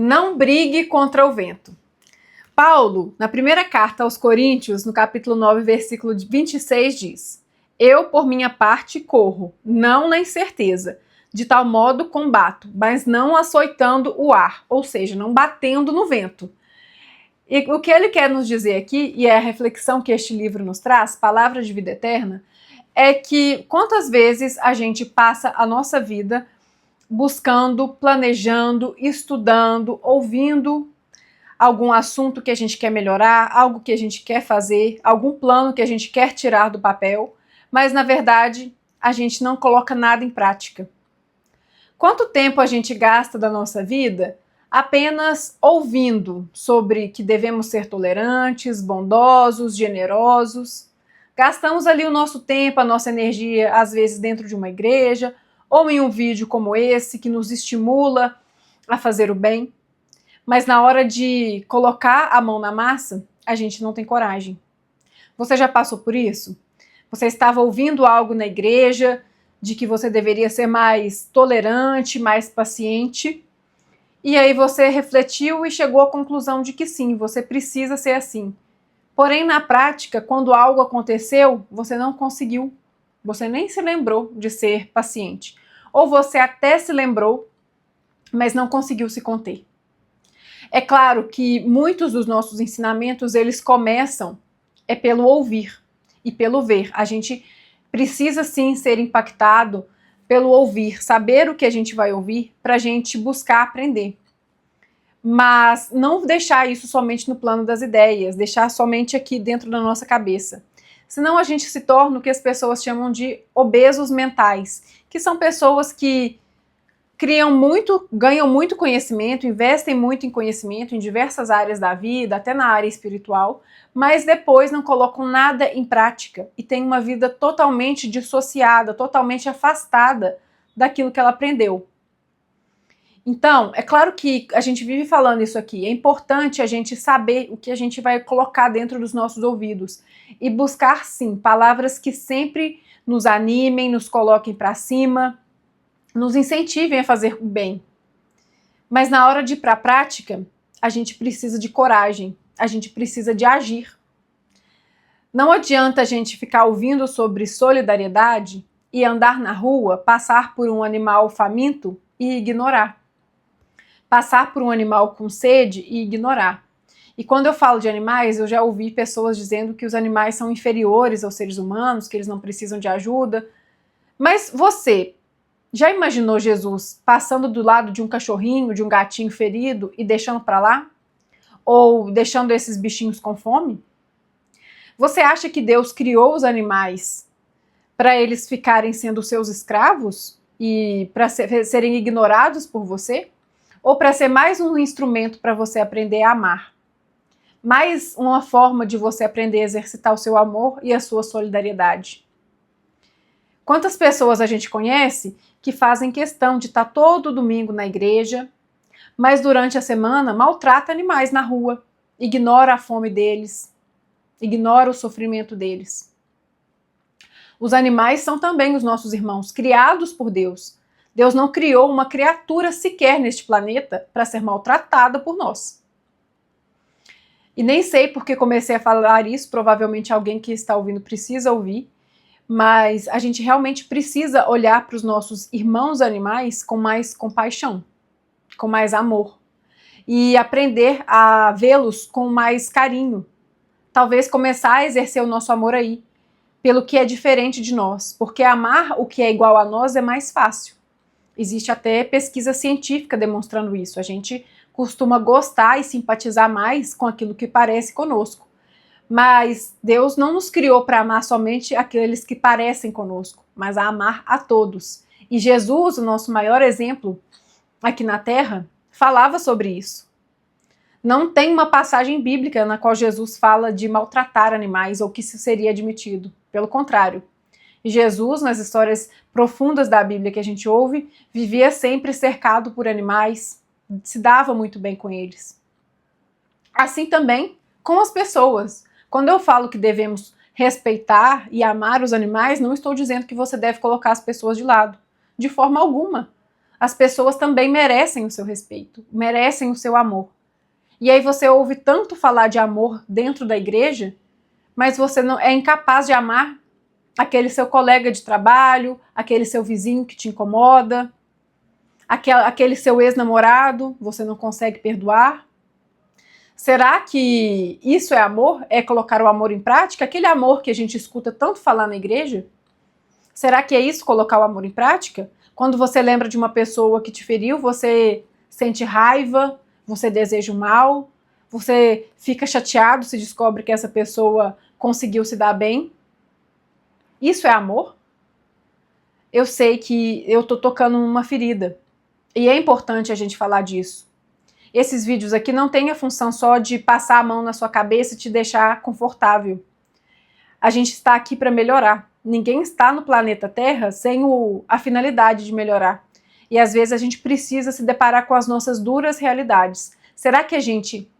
Não brigue contra o vento. Paulo, na primeira carta aos Coríntios, no capítulo 9, versículo 26, diz: Eu, por minha parte, corro, não na incerteza, de tal modo combato, mas não açoitando o ar, ou seja, não batendo no vento. E o que ele quer nos dizer aqui, e é a reflexão que este livro nos traz, Palavras de Vida Eterna, é que quantas vezes a gente passa a nossa vida buscando, planejando, estudando, ouvindo algum assunto que a gente quer melhorar, algo que a gente quer fazer, algum plano que a gente quer tirar do papel, mas na verdade a gente não coloca nada em prática. Quanto tempo a gente gasta da nossa vida apenas ouvindo sobre que devemos ser tolerantes, bondosos, generosos? Gastamos ali o nosso tempo, a nossa energia, às vezes dentro de uma igreja, ou em um vídeo como esse, que nos estimula a fazer o bem. Mas na hora de colocar a mão na massa, a gente não tem coragem. Você já passou por isso? Você estava ouvindo algo na igreja, de que você deveria ser mais tolerante, mais paciente, e aí você refletiu e chegou à conclusão de que sim, você precisa ser assim. Porém, na prática, quando algo aconteceu, você não conseguiu. Você nem se lembrou de ser paciente. Ou você até se lembrou, mas não conseguiu se conter. É claro que muitos dos nossos ensinamentos, eles começam pelo ouvir e pelo ver. A gente precisa sim ser impactado pelo ouvir, saber o que a gente vai ouvir para a gente buscar aprender. Mas não deixar isso somente no plano das ideias, deixar somente aqui dentro da nossa cabeça. Senão a gente se torna o que as pessoas chamam de obesos mentais, que são pessoas que criam muito, ganham muito conhecimento, investem muito em conhecimento em diversas áreas da vida, até na área espiritual, mas depois não colocam nada em prática e têm uma vida totalmente dissociada, totalmente afastada daquilo que ela aprendeu. Então, é claro que a gente vive falando isso aqui, é importante a gente saber o que a gente vai colocar dentro dos nossos ouvidos e buscar, sim, palavras que sempre nos animem, nos coloquem para cima, nos incentivem a fazer o bem. Mas na hora de ir para a prática, a gente precisa de coragem, a gente precisa de agir. Não adianta a gente ficar ouvindo sobre solidariedade e andar na rua, passar por um animal faminto e ignorar. Passar por um animal com sede e ignorar. E quando eu falo de animais, eu já ouvi pessoas dizendo que os animais são inferiores aos seres humanos, que eles não precisam de ajuda. Mas você já imaginou Jesus passando do lado de um cachorrinho, de um gatinho ferido e deixando para lá? Ou deixando esses bichinhos com fome? Você acha que Deus criou os animais para eles ficarem sendo seus escravos e para serem ignorados por você? Ou para ser mais um instrumento para você aprender a amar? Mais uma forma de você aprender a exercitar o seu amor e a sua solidariedade? Quantas pessoas a gente conhece que fazem questão de estar todo domingo na igreja, mas durante a semana maltrata animais na rua, ignora a fome deles, ignora o sofrimento deles. Os animais são também os nossos irmãos, criados por Deus. Deus não criou uma criatura sequer neste planeta para ser maltratada por nós. E nem sei porque comecei a falar isso, provavelmente alguém que está ouvindo precisa ouvir, mas a gente realmente precisa olhar para os nossos irmãos animais com mais compaixão, com mais amor, e aprender a vê-los com mais carinho. Talvez começar a exercer o nosso amor aí, pelo que é diferente de nós, porque amar o que é igual a nós é mais fácil. Existe até pesquisa científica demonstrando isso. A gente costuma gostar e simpatizar mais com aquilo que parece conosco. Mas Deus não nos criou para amar somente aqueles que parecem conosco, mas a amar a todos. E Jesus, o nosso maior exemplo aqui na Terra, falava sobre isso. Não tem uma passagem bíblica na qual Jesus fala de maltratar animais ou que isso seria admitido. Pelo contrário. Jesus, nas histórias profundas da Bíblia que a gente ouve, vivia sempre cercado por animais, se dava muito bem com eles. Assim também com as pessoas. Quando eu falo que devemos respeitar e amar os animais, não estou dizendo que você deve colocar as pessoas de lado. De forma alguma. as pessoas também merecem o seu respeito, merecem o seu amor. E aí você ouve tanto falar de amor dentro da igreja, mas você não é incapaz de amar aquele seu colega de trabalho, aquele seu vizinho que te incomoda, aquele seu ex-namorado, você não consegue perdoar. Será que isso é amor? É colocar o amor em prática? Aquele amor que a gente escuta tanto falar na igreja? Será que é isso, colocar o amor em prática? Quando você lembra de uma pessoa que te feriu, você sente raiva, você deseja o mal, você fica chateado se descobre que essa pessoa conseguiu se dar bem. Isso é amor? Eu sei que eu tô tocando numa ferida. E é importante a gente falar disso. Esses vídeos aqui não têm a função só de passar a mão na sua cabeça e te deixar confortável. A gente está aqui para melhorar. Ninguém está no planeta Terra sem a finalidade de melhorar. E às vezes a gente precisa se deparar com as nossas duras realidades. Será que a gente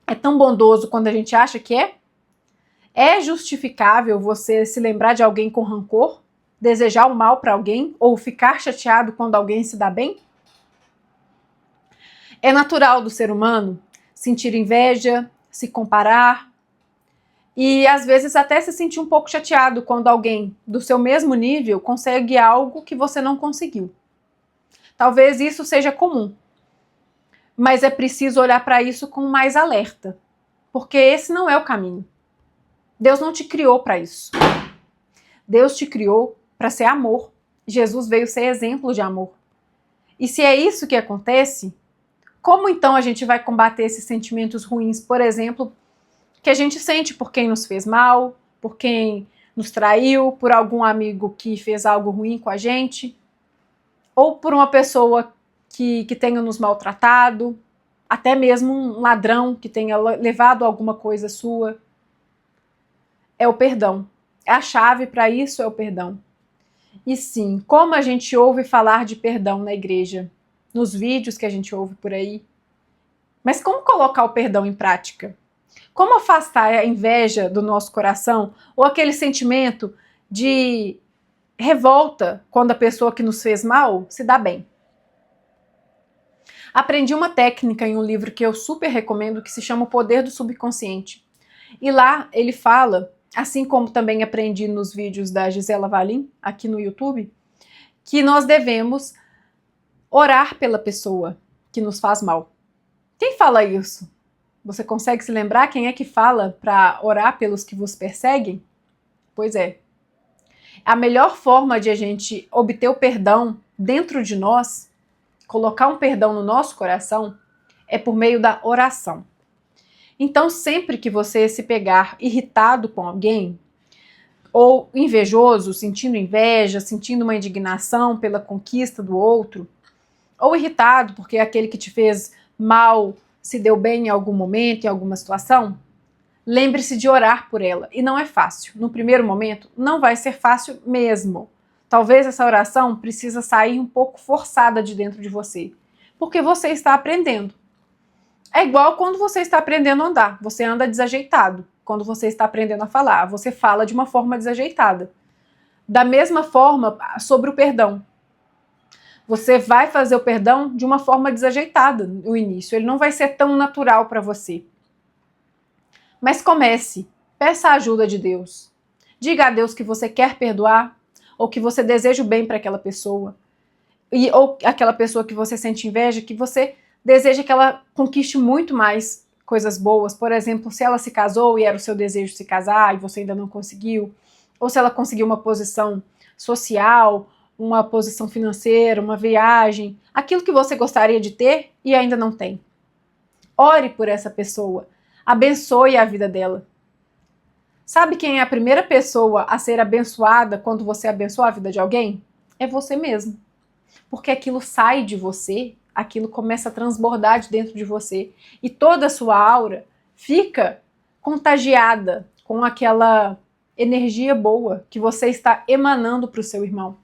é tão bondoso quando a gente acha que é? É justificável você se lembrar de alguém com rancor, desejar o mal para alguém ou ficar chateado quando alguém se dá bem? É natural do ser humano sentir inveja, se comparar e às vezes até se sentir um pouco chateado quando alguém do seu mesmo nível consegue algo que você não conseguiu. Talvez isso seja comum, mas é preciso olhar para isso com mais alerta, porque esse não é o caminho. Deus não te criou para isso. Deus te criou para ser amor. Jesus veio ser exemplo de amor. E se é isso que acontece, como então a gente vai combater esses sentimentos ruins, por exemplo, que a gente sente por quem nos fez mal, por quem nos traiu, por algum amigo que fez algo ruim com a gente, ou por uma pessoa que tenha nos maltratado, até mesmo um ladrão que tenha levado alguma coisa sua? É o perdão. A chave para isso é o perdão. E sim, como a gente ouve falar de perdão na igreja, nos vídeos que a gente ouve por aí. Mas como colocar o perdão em prática? Como afastar a inveja do nosso coração ou aquele sentimento de revolta quando a pessoa que nos fez mal se dá bem? Aprendi uma técnica em um livro que eu super recomendo, que se chama O Poder do Subconsciente. E lá ele fala, assim como também aprendi nos vídeos da Gisela Valim, aqui no YouTube, que nós devemos orar pela pessoa que nos faz mal. Quem fala isso? Você consegue se lembrar quem é que fala para orar pelos que vos perseguem? Pois é. A melhor forma de a gente obter o perdão dentro de nós, colocar um perdão no nosso coração, é por meio da oração. Então, sempre que você se pegar irritado com alguém, ou invejoso, sentindo inveja, sentindo uma indignação pela conquista do outro, ou irritado porque aquele que te fez mal se deu bem em algum momento, em alguma situação, lembre-se de orar por ela. E não é fácil. No primeiro momento, não vai ser fácil mesmo. Talvez essa oração precisa sair um pouco forçada de dentro de você, porque você está aprendendo. É igual quando você está aprendendo a andar. Você anda desajeitado. Quando você está aprendendo a falar, você fala de uma forma desajeitada. Da mesma forma, sobre o perdão. Você vai fazer o perdão de uma forma desajeitada no início. Ele não vai ser tão natural para você. Mas comece. Peça a ajuda de Deus. Diga a Deus que você quer perdoar ou que você deseja o bem para aquela pessoa. Ou aquela pessoa que você sente inveja, que você deseja que ela conquiste muito mais coisas boas. Por exemplo, se ela se casou e era o seu desejo se casar e você ainda não conseguiu. Ou se ela conseguiu uma posição social, uma posição financeira, uma viagem, aquilo que você gostaria de ter e ainda não tem. Ore por essa pessoa, abençoe a vida dela. Sabe quem é a primeira pessoa a ser abençoada quando você abençoa a vida de alguém? É você mesmo. Porque aquilo sai de você, aquilo começa a transbordar de dentro de você e toda a sua aura fica contagiada com aquela energia boa que você está emanando para o seu irmão.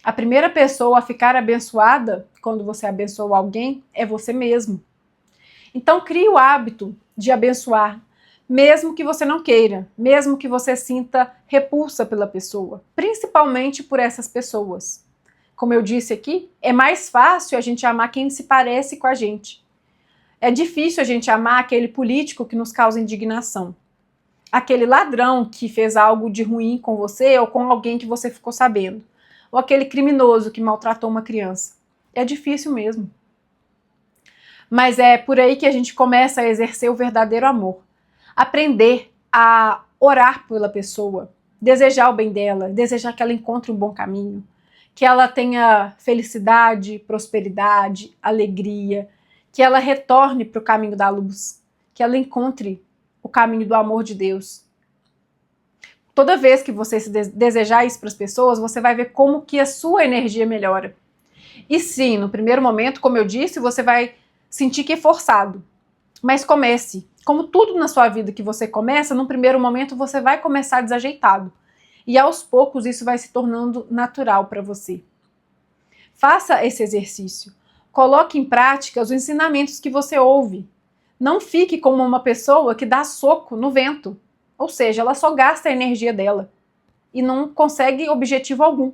A primeira pessoa a ficar abençoada quando você abençoa alguém é você mesmo. Então crie o hábito de abençoar, mesmo que você não queira, mesmo que você sinta repulsa pela pessoa, principalmente por essas pessoas. como eu disse aqui, é mais fácil a gente amar quem se parece com a gente. É difícil a gente amar aquele político que nos causa indignação. Aquele ladrão que fez algo de ruim com você ou com alguém que você ficou sabendo. Ou aquele criminoso que maltratou uma criança. É difícil mesmo. Mas é por aí que a gente começa a exercer o verdadeiro amor. Aprender a orar pela pessoa, desejar o bem dela, desejar que ela encontre um bom caminho, que ela tenha felicidade, prosperidade, alegria, que ela retorne para o caminho da luz, que ela encontre o caminho do amor de Deus. Toda vez que você desejar isso para as pessoas, você vai ver como que a sua energia melhora. E sim, no primeiro momento, como eu disse, você vai sentir que é forçado. Mas comece. Como tudo na sua vida que você começa, num primeiro momento você vai começar desajeitado. E aos poucos isso vai se tornando natural para você. Faça esse exercício. Coloque em prática os ensinamentos que você ouve. Não fique como uma pessoa que dá soco no vento. Ou seja, ela só gasta a energia dela e não consegue objetivo algum.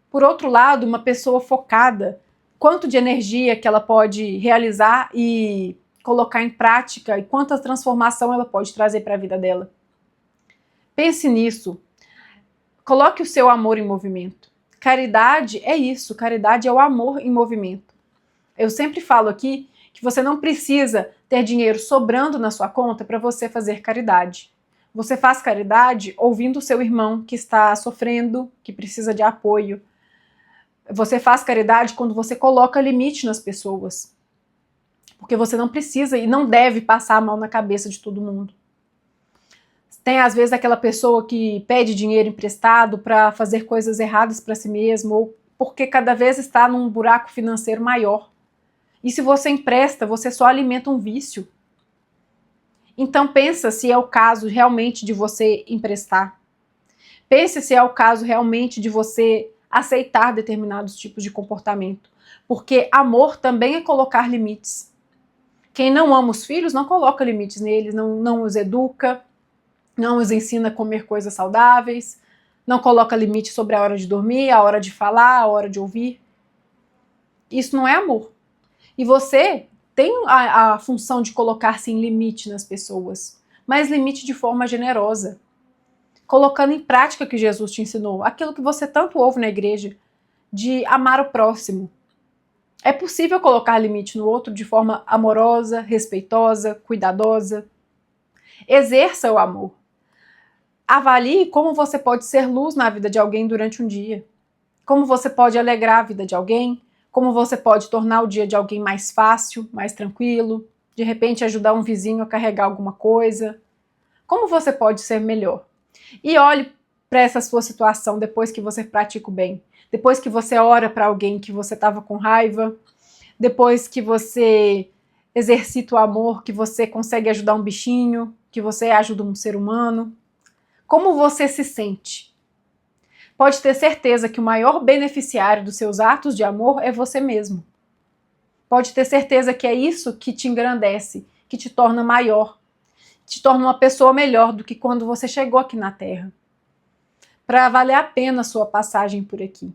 Por outro lado, uma pessoa focada, quanto de energia que ela pode realizar e colocar em prática e quanta transformação ela pode trazer para a vida dela. Pense nisso. Coloque o seu amor em movimento. Caridade é isso, caridade é o amor em movimento. Eu sempre falo aqui que você não precisa ter dinheiro sobrando na sua conta para você fazer caridade. Você faz caridade ouvindo o seu irmão que está sofrendo, que precisa de apoio. Você faz caridade quando você coloca limite nas pessoas. Porque você não precisa e não deve passar a mão na cabeça de todo mundo. Tem às vezes aquela pessoa que pede dinheiro emprestado para fazer coisas erradas para si mesmo, ou porque cada vez está num buraco financeiro maior. E se você empresta, você só alimenta um vício. Então pensa se é o caso realmente de você emprestar. Pense se é o caso realmente de você aceitar determinados tipos de comportamento. Porque amor também é colocar limites. Quem não ama os filhos não coloca limites neles, não os educa, não os ensina a comer coisas saudáveis, não coloca limite sobre a hora de dormir, a hora de falar, a hora de ouvir. Isso não é amor. E você tem a função de colocar sim limite nas pessoas, mas limite de forma generosa, colocando em prática o que Jesus te ensinou, aquilo que você tanto ouve na igreja, de amar o próximo. É possível colocar limite no outro de forma amorosa, respeitosa, cuidadosa. Exerça o amor. Avalie como você pode ser luz na vida de alguém durante um dia. Como você pode alegrar a vida de alguém. Como você pode tornar o dia de alguém mais fácil, mais tranquilo. De repente ajudar um vizinho a carregar alguma coisa. Como você pode ser melhor. E olhe para essa sua situação depois que você pratica o bem. Depois que você ora para alguém que você estava com raiva, depois que você exercita o amor, que você consegue ajudar um bichinho, que você ajuda um ser humano. Como você se sente? Pode ter certeza que o maior beneficiário dos seus atos de amor é você mesmo. Pode ter certeza que é isso que te engrandece, que te torna maior, te torna uma pessoa melhor do que quando você chegou aqui na Terra. Para valer a pena a sua passagem por aqui.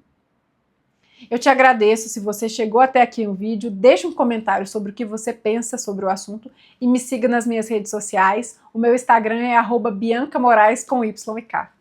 Eu te agradeço se você chegou até aqui no vídeo, deixe um comentário sobre o que você pensa sobre o assunto e me siga nas minhas redes sociais. O meu Instagram é @biancamorais com Y e K.